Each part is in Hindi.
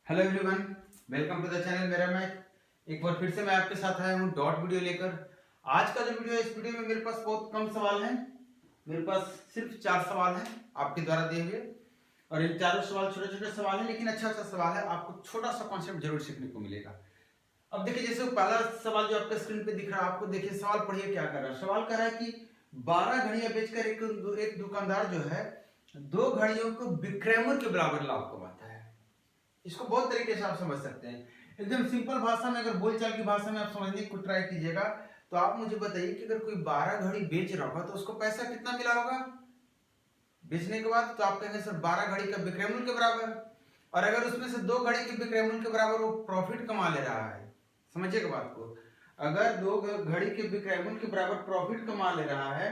Hello everyone, welcome to the channel मेरा मैथ। एक बार फिर से मैं आपके साथ आया हूँ डॉट वीडियो लेकर। आज का जो वीडियो है, इस वीडियो में मेरे पास बहुत कम सवाल हैं। मेरे पास सिर्फ 4 सवाल हैं आपके द्वारा दिए हुए, और इन चारों सवाल छोटे छोटे सवाल हैं, लेकिन अच्छा सवाल है। आपको छोटा सा कॉन्सेप्ट जरूर सीखने को मिलेगा। अब देखिए, जैसे पहला सवाल जो आपके स्क्रीन पे दिख रहा है, आपको देखिए सवाल पढ़िए क्या कर रहा है। सवाल कह रहा है कि 12 घड़ियां बेचकर एक दुकानदार जो है 2 घड़ियों को विक्रय के बराबर लाभ कमाता है। इसको बहुत तरीके से आप समझ सकते हैं। एकदम सिंपल भाषा में, अगर बोलचाल की भाषा में आप समझने की ट्राई कीजिएगा, तो आप मुझे बताइए कि अगर कोई 12 घड़ी बेच रहा होगा तो उसको पैसा कितना मिला होगा बेचने के बाद? तो आप कहेंगे सर 12 घड़ी का विक्रय मूल्य के बराबर। और अगर उसमें से 2 घड़ी के विक्रय मूल्य के बराबर वो प्रॉफिट कमा ले रहा है, समझिएगा बात को, अगर 2 घड़ी के विक्रय मूल्य के बराबर प्रॉफिट कमा ले रहा है,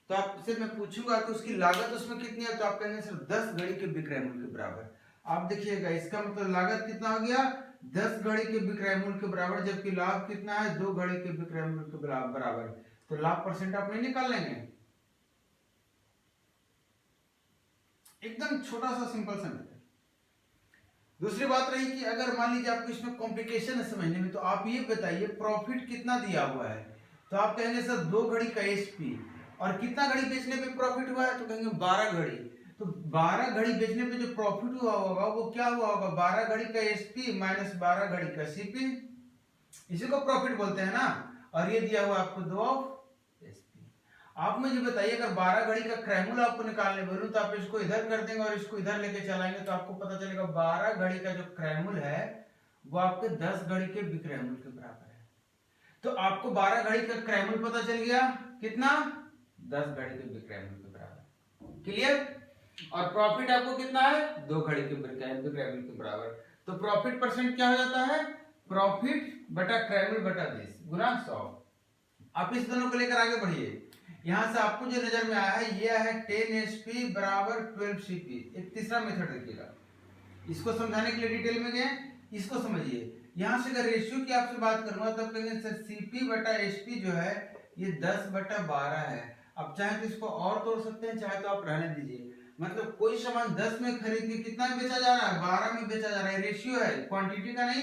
तो आपसे मैं पूछूंगा कि उसकी लागत उसमें कितनी है, तो आप कहेंगे सर 10 घड़ी के विक्रय मूल्य के बराबर। आप देखिएगा, इसका मतलब लागत कितना हो गया? 10 घड़ी के विक्रय मूल्य के बराबर, जबकि लाभ कितना है? 2 घड़ी के विक्रय मूल्य के बराबर। तो लाभ परसेंट आप नहीं निकाल लेंगे? एकदम छोटा सा सिंपल सा मेथड। दूसरी बात रही कि अगर मान लीजिए आपको इसमें कॉम्प्लिकेशन है समझने में, तो आप ये बताइए प्रॉफिट कितना दिया हुआ है। तो आप कहेंगे सर 2 घड़ी का एसपी, और कितना घड़ी बेचने पे प्रॉफिट हुआ है? तो कहेंगे 12 घड़ी। तो 12 घड़ी बेचने पे जो प्रॉफिट हुआ होगा वो क्या हुआ होगा? 12 घड़ी का एसपी माइनस 12 घड़ी का सीपी, इसी को प्रॉफिट बोलते हैं ना। और ये दिया हुआ आपको 2 एसपी। आप मुझे बताइए, अगर 12 घड़ी का क्रैमुल आपको निकालने बोलूं, तो आप इसको इधर कर देंगे और इसको इधर लेके चलाएंगे, तो आपको पता चलेगा 12 घड़ी का जो क्रैमुल है वो आपके 10 घड़ी के विक्रयमुल के बराबर है। तो आपको 12 घड़ी का क्रैमुल पता चल गया, कितना? 10 घड़ी के विक्रयमुल के बराबर। क्लियर? और प्रॉफिट आपको कितना है? 2 घड़ी के विक्रयमुल के बराबर। तो प्रॉफिट परसेंट क्या हो जाता है? प्रॉफिट बटा क्रैमुल बटा 20 गुना 100। आप इस दोनों को लेकर आगे बढ़िए। यहां से आपको जो नजर में आया है, ये है 10 एसपी बराबर 12 सीपी। एक तीसरा मेथड देखिएगा, इसको समझाने के लिए डिटेल में गए, इसको समझिए। यहां से अगर रेशियो की आपसे बात करूंगा, तब कहेंगे सर सीपी बटा एसपी जो है ये 10 बटा 12 है। अब चाहे तो इसको और तोड़ सकते हैं, चाहे तो आप रहने दीजिए। मतलब कोई सामान 10 में खरीद के कितना में बेचा जा रहा है? 12 में बेचा जा रहा है। रेशियो है, क्वांटिटी का नहीं,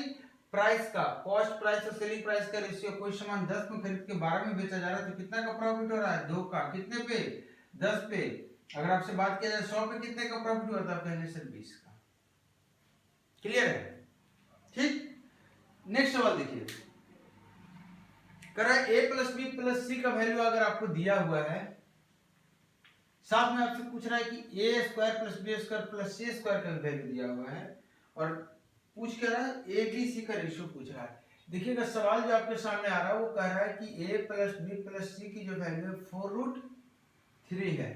प्राइस का। कॉस्ट प्राइस और सेलिंग प्राइस का रेशियो। कोई सामान 10 में खरीद के 12 में बेचा जा रहा है, तो कितना का प्रॉफिट हो रहा है? 2 का। कितने पे? 10 पे। अगर आपसे बात किया जाए 100 पे कितने का प्रॉफिट हुआ, तो आप कहेंगे सर 20 का। क्लियर है? ठीक। नेक्स्ट सवाल देखिए, कर रहा है A plus B plus C का वैल्यू अगर आपको दिया हुआ है, साथ में आपसे पूछ रहा है कि A square plus B square plus C square का वैल्यू दिया हुआ है, और पूछ कर रहा है ए बी सी का रेशियो पूछ रहा है। देखिएगा सवाल जो आपके सामने आ रहा है वो कह रहा है कि A plus B plus C की जो वैल्यू है 4√3 है,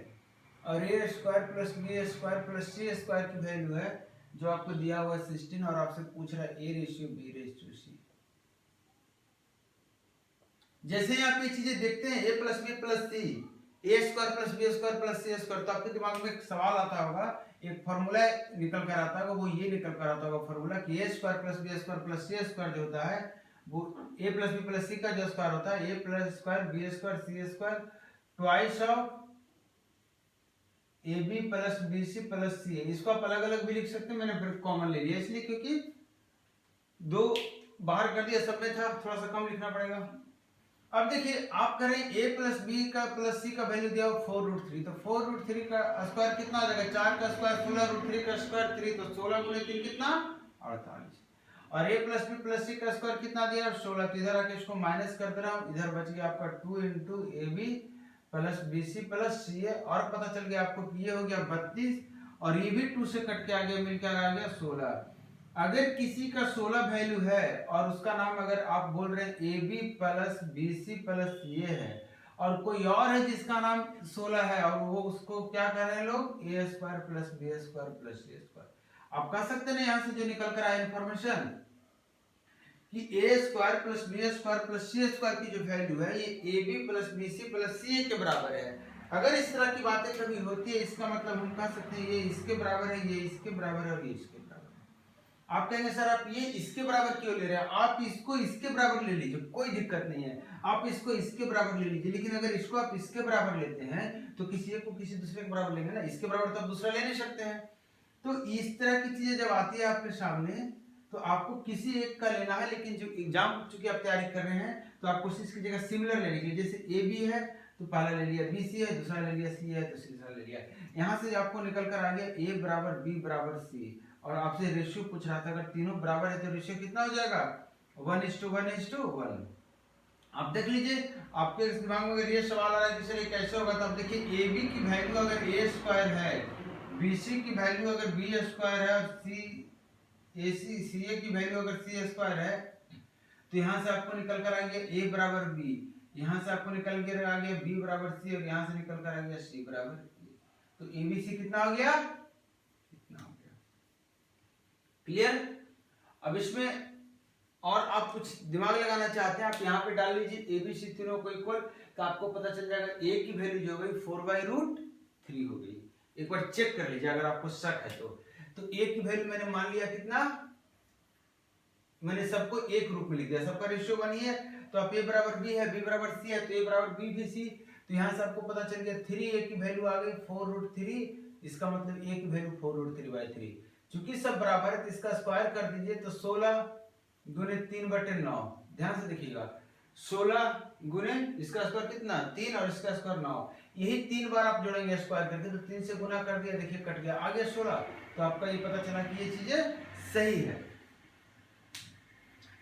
और A square plus B square plus C square की वैल्यू है जो आपको दिया हुआ है 16, और आपसे पूछ रहा है A ratio B ratio C. जैसे ही आप ये चीजें देखते हैं, A plus B plus C, A square plus B square plus C square, तो आपके दिमाग में एक सवाल आता होगा, एक फॉर्मूला निकल कर आता होगा, वो ये निकल कर आता होगा फॉर्मूला कि A square plus B square plus C square जो होता है वो A plus B plus C का जो स्क्वायर होता है, A plus square B square C square twice of A B plus B C plus C. इसको आप अलग अलग भी लिख सकते हैं, मैंने फिर कॉमन ले लिया इसलिए क्योंकि 2 बाहर कर दिया, सब में था, थोड़ा सा कम लिखना पड़ेगा। अब देखिए, आप करें a प्लस बी का प्लस सी का वैल्यू दिया हो 4√3, तो 4√3 का स्क्वायर कितना आ जाएगा? 4 का स्क्वायर 16√3 का स्क्वायर 3, तो 16 गुणे 3 कितना? 48। और a plus B plus C का स्क्वायर कितना दिया? 16। तो इधर आके इसको माइनस कर दे रहा हूं, इधर बच गया आपका 2 into A B plus B C plus C A, और पता चल गया आपको कि ये हो गया 32, और ये भी 2 से कट के आ गया, मिलकर आ गया 16। अगर किसी का 16 वैल्यू है और उसका नाम अगर आप बोल रहे हैं A B plus B C plus ये है, और कोई और है जिसका नाम 16 है, और वो उसको क्या कह रहे हैं लोग? A square plus B square plus C square. आप कह सकते हैं यहां से जो निकल कर आया इंफॉर्मेशन कि A square plus B square plus C square की जो वैल्यू है ये A B plus B C plus C A के बराबर है। अगर इस तरह की बातें कभी होती है, इसका मतलब हम कह सकते हैं ये इसके बराबर है, ये इसके बराबर है, और ये इसके बराबर है। आप कहेंगे सर आप ये इसके बराबर क्यों ले रहे हैं? आप इसको इसके बराबर ले लीजिए, कोई दिक्कत नहीं है, आप इसको इसके बराबर ले लीजिए। लेकिन अगर इसको आप इसके बराबर लेते हैं तो किसी एक को किसी दूसरे के बराबर लेंगे ना, इसके बराबर तो आप दूसरा ले नहीं सकते हैं। तो इस तरह की चीजें जब आती है आपके सामने, तो आपको किसी एक का लेना है, लेकिन जो एग्जाम चूंकि आप तैयारी कर रहे हैं तो आप कोशिश कीजिएगा सिमिलर लेने की। जैसे ए बी है तो पहला ले लिया, बी सी है दूसरा ले लिया, सी है तो तीसरा ले लिया। यहाँ से आपको निकल कर आ गया ए बराबर बी बराबर सी, और आपसे रेशियो पूछ रहा था, अगर तीनों बराबर है तो रेशियो कितना हो जाएगा 1:1:1। आप देख लीजिए आपके दिमाग में अगर ये सवाल आ रहा है कि सर ये कैसे होगा, तो आप देखिए ए बी की वैल्यू अगर ए स्क्वायर है, बी सी की वैल्यू अगर बी स्क्वायर है, और सी ए की वैल्यू अगर सी स्क्वायर है, तो यहाँ से आपको निकल कर आ गया ए बराबर बी, यहाँ से आपको निकल कर आ गया बी बराबर सी, और यहाँ से निकल कर आ गया सी बराबर ए। तो ए बी सी कितना हो गया, इतना हो गया। क्लियर? अब इसमें और आप कुछ दिमाग लगाना चाहते हैं, आप यहाँ पे डाल लीजिए ए बी सी तीनों को इक्वल, तो आपको पता चल जाएगा ए की वैल्यू जो हो गई 4/√3 हो गई। एक बार चेक कर लीजिए अगर आपको शक है तो ए की वैल्यू मैंने मान लिया कितना, मैंने सबको एक रूप में लिख दिया, सबका रेशियो 1 है, तो आप ए बराबर बी है, बी बराबर सी है, तो ए बराबर बी भी सी, तो यहाँ से आपको पता चल गया 3 ए की वैल्यू आ गई 4√3, इसका मतलब ए की वैल्यू 4√3/3। चूंकि सब बराबर है तो इसका स्क्वायर कर दीजिए, तो 16 गुने 3/9, ध्यान से देखिएगा 16 गुने इसका स्क्वायर कितना 3 और इसका स्क्वायर 9, यही 3 बार आप जोड़ेंगे स्क्वायर करके, तो 3 से गुना कर दिया, देखिए कट गया, आ गया 16। तो आपका ये पता चला कि ये चीजें सही है।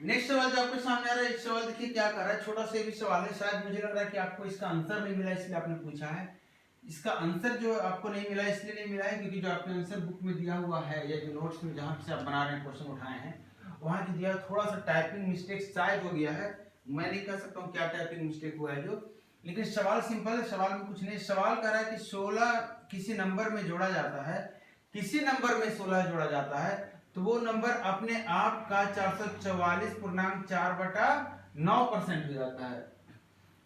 नेक्स्ट सवाल जो आपके सामने आ रहा है, इस सवाल देखिए क्या कर रहा है, छोटा सा भी सवाल है, शायद मुझे लग रहा है कि आपको इसका आंसर नहीं मिला इसलिए आपने पूछा है। इसका आंसर जो आपको नहीं मिला इसलिए नहीं मिला है क्योंकि जो आपने आंसर बुक में दिया हुआ है या जो नोट्स में जहां से आप बना रहे हैं क्वेश्चन उठाए हैं, वहां जो दिया थोड़ा सा टाइपिंग मिस्टेक शायद हो गया है, मैं नहीं कह सकता हूँ क्या टाइपिंग मिस्टेक हुआ है जो, लेकिन सवाल सिंपल है, सवाल में कुछ नहीं। सवाल कर रहा है कि 16 किसी नंबर में जोड़ा जाता है, किसी नंबर में 16 जोड़ा जाता है, तो वो नंबर अपने आप का 444.4/9% हो जाता है।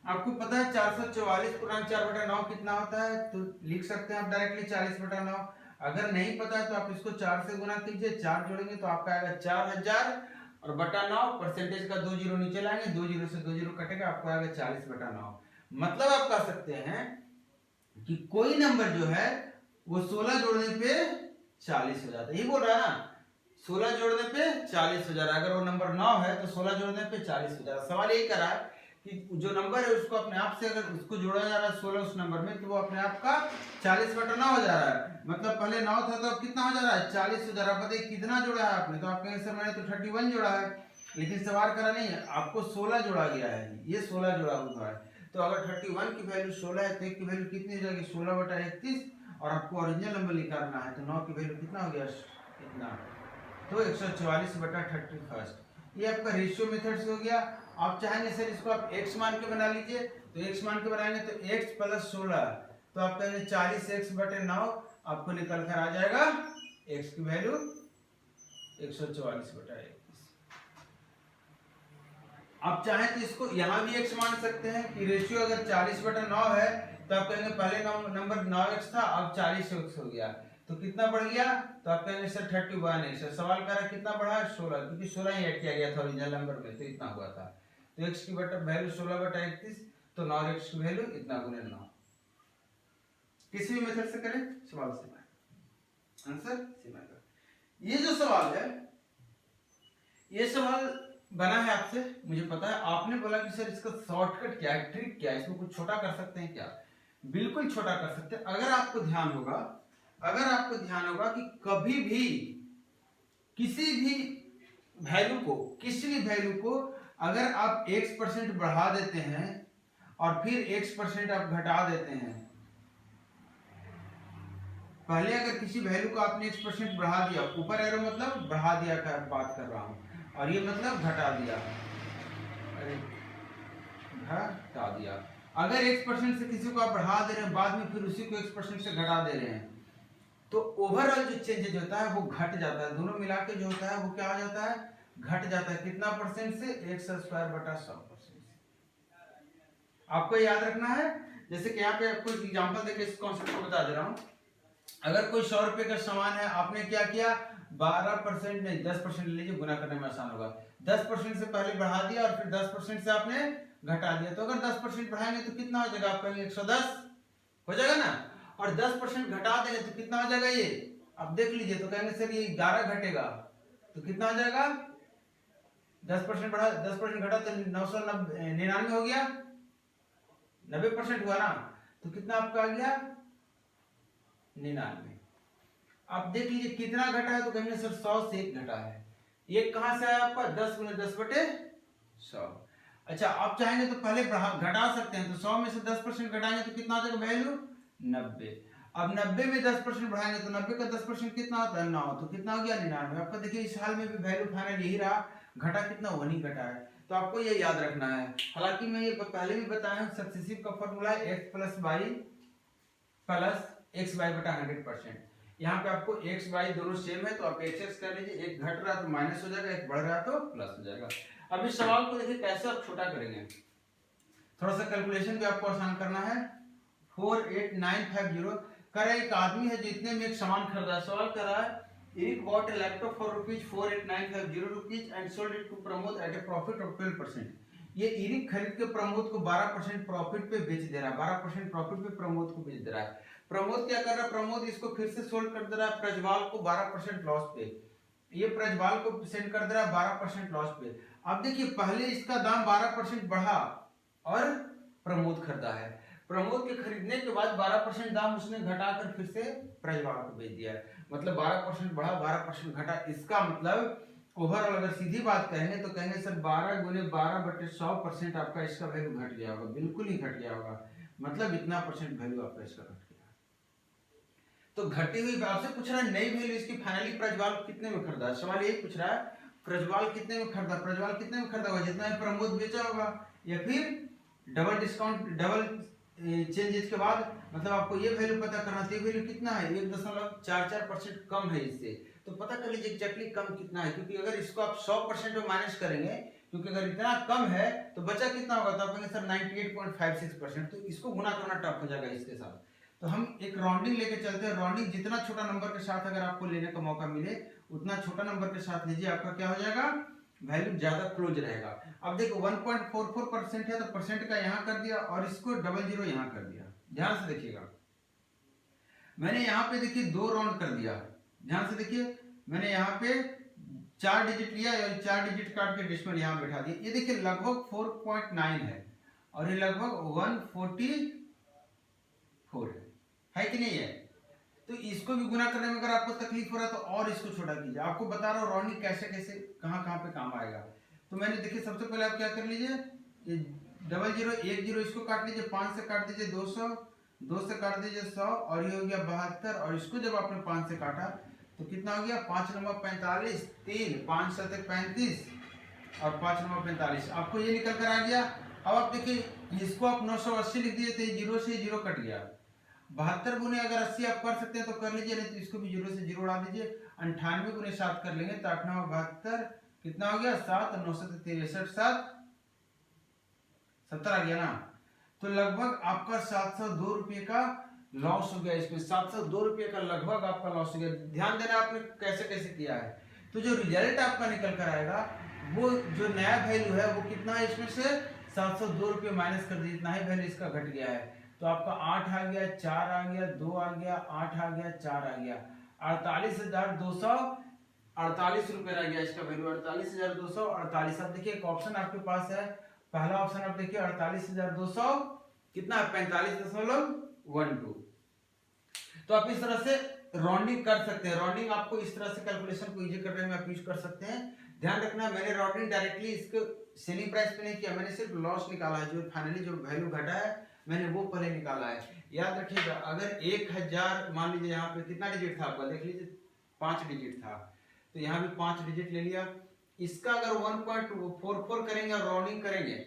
आपको पता है 444.4/9 कितना होता है, तो लिख सकते हैं आप डायरेक्टली 40/9। अगर नहीं पता है तो आप इसको 4 से गुना कीजिए, 4 जोड़ेंगे तो आपका आएगा 4000 और बटा 9, परसेंटेज का 2 जीरो नीचे लाएंगे, 2 जीरो से 2 जीरो कटेगा, आपको आएगा 40/9। मतलब आप कह सकते हैं कि कोई नंबर जो है वो 16 जोड़ने पे 40 हो जाता है, यही बोल रहा है ना, 16 जोड़ने पे 40 हो जा रहा है। अगर वो नंबर 9 है तो 16 जोड़ने पे 40 हो जा रहा है। सवाल यही कर रहा है कि जो नंबर है उसको अपने आप से अगर उसको जोड़ा जा रहा है 16 उस नंबर में, तो वो अपने आप का 40/9 हो जा रहा है। मतलब पहले 9 था तो अब कितना हो जा रहा है 40 हो जा रहा है। बताइए कितना जोड़ा है आपने, तो आप कहेंगे सर मैंने तो 31 जोड़ा है, लेकिन सवाल करा नहीं है, आपको 16 जोड़ा गया है, ये 16 जोड़ा हुआ है। तो अगर 31 की वैल्यू 16 है तो एक की वैल्यू कितनी हो जाएगी 16/31, और आपको ओरिजिनल नंबर निकालना है तो 9 की वैल्यू कितना हो गया इतना, तो 144/31। ये आपका रेशियो मेथड से हो गया। आप चाहेंगे सर इसको आप x मान के बना लीजिए, तो x मान के बनाएंगे तो x + 16, तो आप कहेंगे 40x/9, आपको निकल कर आ जाएगा x की वैल्यू 144/31। आप चाहें तो इसको यहाँ भी x मान सकते हैं कि रेशियो अगर 40/9 है तो आप कहेंगे पहले नंबर 9x था, अब 40x हो गया, तो कितना बढ़ गया, तो आप कहेंगे सर 31 है। सर सवाल कर रहा है कितना बढ़ा है 16, क्योंकि 16 ही ऐड किया गया था ओरिजिनल नंबर में, तो इतना हुआ था। तो x की वैल्यू 16/31, तो 9x की वैल्यू इतना गुने 9। किसी भी मेथड से करें सवाल सीमा आंसर सीमा का। ये जो सवाल है, ये सवाल बना है आपसे, मुझे पता है। आपने बोला कि सर इसका शॉर्टकट क्या है, ट्रिक क्या है, इसको कुछ छोटा कर सकते हैं क्या? बिल्कुल छोटा कर सकते हैं। अगर आपको ध्यान होगा कि कभी भी किसी भी वैल्यू को अगर आप x% बढ़ा देते हैं और फिर x% आप घटा देते हैं, पहले अगर किसी वैल्यू को आपने x% बढ़ा दिया, ऊपर एरो मतलब बढ़ा दिया का बात कर रहा हूं, और ये मतलब घटा दिया, अगर x% से किसी को आप बढ़ा दे रहे हैं, बाद में फिर उसी को x% से घटा दे रहे हैं, तो ओवरऑल जो चेंजेज होता है वो घट जाता है। दोनों मिला के जो होता है वो क्या हो जाता है, घट जाता है। कितना परसेंट से, x²/100%। आपको याद रखना है, जैसे कि यहाँ पे आपको एग्जांपल देके इस कॉन्सेप्ट को बता दे रहा हूँ। अगर कोई 100 रुपए का सामान है, आपने क्या किया 12% नहीं 10% ले लीजिए, गुना करने में आसान होगा। 10% से पहले बढ़ा दिया और फिर 10% से आपने घटा दिया, तो अगर 10% बढ़ाएंगे तो कितना हो जाएगा, आपका 110 हो जाएगा ना, और 10% घटा देंगे तो कितना हो जाएगा ये, अब देख लीजिए, तो कहेंगे सर ये 11 घटेगा, तो तो कितना हो जाएगा, 10% बढ़ा 10% घटा तो 999 हो गया, 90% हुआ ना, तो कितना आपका आ गया 99। आप देख लीजिए कितना घटा है, तो कहेंगे सर 100 से 1 घटा है। एक कहां से आया आपका 10 गुने 10/100। अच्छा आप चाहेंगे तो पहले घटा सकते हैं, तो 100 में से 10% घटाएंगे तो कितना आ जाएगा वैल्यू 90। अब 90 में 10% बढ़ाएंगे तो 90 का 10% कितना होता है 9, तो कितना हो गया 99। आपका देखिए इस हाल में भी वैल्यू फाइनल यही रहा, घटा कितना 1 ही घटा है। तो आपको ये याद रखना है। हालांकि मैं ये पहले भी बताया हूं, सक्सेसिव का फॉर्मूला है x plus Y plus X Y बटा 100%। यहाँ पे आपको x y दोनों सेम है तो आप x कर लीजिए, एक घट रहा तो माइनस हो जाएगा, एक बढ़ रहा तो प्लस हो जाएगा। अब इस सवाल को देखिए कैसे आप छोटा करेंगे, थोड़ा सा कैलकुलेशन भी आपको आसान करना है। 48950 कर एक आदमी है जो इतने में एक सामान खरीदा है। सवाल कर रहा है Eric bought a laptop for rupees 48950 and sold it to Pramod at a profit of 12%। ये इरिक खरीद के प्रमोद को 12% प्रॉफिट पे बेच दे रहा है, 12% प्रॉफिट पे प्रमोद को बेच दे रहा है। प्रमोद क्या कर रहा है, प्रमोद इसको फिर से सोल्ड कर दे रहा है प्रज्वाल को 12% लॉस पे, ये प्रज्वाल को सेंड कर दे रहा है 12% लॉस पे। अब देखिए पहले इसका दाम 12% बढ़ा और प्रमोद खरीदा है, प्रमोद के खरीदने के बाद 12% दाम उसने घटाकर फिर से प्रज्वाल को बेच दिया है। मतलब 12% बढ़ा 12% घटा, इसका मतलब ओवरऑल अगर सीधी बात कहेंगे तो कहेंगे सर 12 गुने 12/100% आपका इसका वैल्यू घट गया होगा, बिल्कुल ही घट गया होगा, मतलब इतना परसेंट वैल्यू आपका इसका घट गया। तो घटी हुई आपसे पूछ रहा है नई वैल्यू इसकी फाइनली प्रज्वाल कितने में खरीदा, सवाल यही पूछ रहा है प्रज्वाल कितने में खरीदा, प्रज्वाल कितने में खरीदा होगा जितना प्रमोद बेचा होगा, या फिर डबल डिस्काउंट डबल चेंजेस के बाद, मतलब आपको ये वैल्यू पता करना चाहिए वैल्यू कितना है 1.44% कम है इससे, तो पता कर लीजिए एग्जैक्टली कम कितना है। क्योंकि अगर इसको आप 100% में माइनस करेंगे, क्योंकि अगर इतना कम है तो बचा कितना होगा, तो आप कहेंगे सर 98.56%, तो इसको गुना करना टफ हो जाएगा इसके साथ। तो हम एक राउंडिंग लेके चलते हैं, राउंडिंग जितना छोटा नंबर के साथ अगर आपको लेने का मौका मिले उतना छोटा नंबर के साथ लीजिए, आपका क्या हो जाएगा वैल्यू ज्यादा क्लोज रहेगा। अब देखो 1.44% है तो परसेंट का यहाँ कर दिया और इसको 00 यहाँ कर दिया, ध्यान से देखिएगा। मैंने यहाँ पे देखिए 2 राउंड कर दिया, ध्यान से देखिए, मैंने यहाँ पे 4 डिजिट लिया और 4 डिजिट काट के डेसिमल यहाँ बैठा दिया। ये देखिए लगभग 4.9 है और ये लगभग 144 है कि नहीं है। तो इसको भी गुना करने में अगर आपको तकलीफ हो रहा है तो और इसको छोटा कीजिए। आपको बता रहा हूँ राउंडिंग कैसे कैसे कहाँ कहाँ पे काम आएगा। तो मैंने देखिए सबसे पहले आप क्या कर लीजिए, ये 00 10 इसको काट लीजिए, 5 से काट दीजिए 200, 2 से काट दीजिए 100 और ये हो गया 72, और इसको जब आपने 5 से काटा तो कितना हो गया 5 9 45, 3 5 7 35 और 5 9 45, आपको ये निकल कर आ गया। अब आप देखिए इसको आप 980 लिख दिए थे, 0 से 0 कट गया, 72 गुने अगर 80 आप कर सकते हैं तो कर लीजिए, नहीं तो इसको भी 0 से 0 उड़ा दीजिए। 98 गुने 7 कर लेंगे तो 8 9 72 कितना हो गया 7 9 7 63 7 70 आ गया ना। तो लगभग आपका 702 रुपये का लॉस हो गया इसमें, 702 रुपये का लगभग आपका लॉस हो गया। ध्यान देना आपने कैसे कैसे किया है। तो जो रिजल्ट आपका निकल कर आएगा वो जो नया वैल्यू है वो कितना है, इसमें से 702 रुपये माइनस कर दीजिए, इतना ही वैल्यू इसका घट गया है। तो आपका 8 आ गया, 4 आ गया, 2 आ गया, 8 आ गया, 4 आ गया, 48,248 रुपये रह गया इसका वैल्यू, 48,248। अब देखिए एक ऑप्शन आपके पास है, पहला ऑप्शन आप देखिए 48,200 कितना है 45.12। तो आप इस तरह से राउंडिंग कर सकते हैं, राउंडिंग आपको इस तरह से कैलकुलेशन को इजी करने में आप यूज कर सकते हैं। ध्यान रखना मैंने राउंडिंग डायरेक्टली इसको सेलिंग प्राइस पे नहीं किया, मैंने सिर्फ लॉस निकाला है, जो फाइनली जो वैल्यू घटा है मैंने वो पहले निकाला है। याद रखिएगा अगर 1000 मान लीजिए यहाँ पे कितना डिजिट था आपका, देख लीजिए 5 डिजिट था, तो यहाँ भी 5 डिजिट ले लिया। इसका अगर 1.44 करेंगे और राउंडिंग करेंगे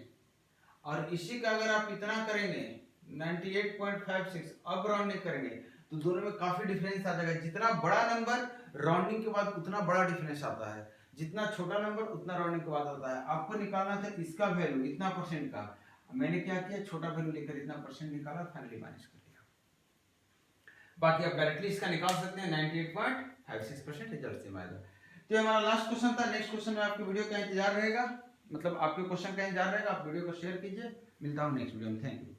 और इसी का अगर आप इतना करेंगे 98.56 अब राउंडिंग करेंगे तो दोनों में काफी डिफरेंस आ जाएगा। जितना बड़ा नंबर राउंडिंग के बाद उतना बड़ा डिफरेंस आता है, जितना छोटा नंबर उतना राउंडिंग के बाद आता है। आपको निकालना था इसका वैल्यू इतना परसेंट का, मैंने क्या किया छोटा वैल्यू लेकर इतना परसेंट निकाला, फाइनली माइनस कर दिया। बाकी आप डायरेक्टली इसका निकाल सकते हैं 98.56% रिजल्ट से आएगा। तो हमारा लास्ट क्वेश्चन था, नेक्स्ट क्वेश्चन में आपके वीडियो का इंतजार रहेगा, मतलब आपके क्वेश्चन का इंतजार रहेगा। आप वीडियो को शेयर कीजिए, मिलता हूँ नेक्स्ट वीडियो में, थैंक यू।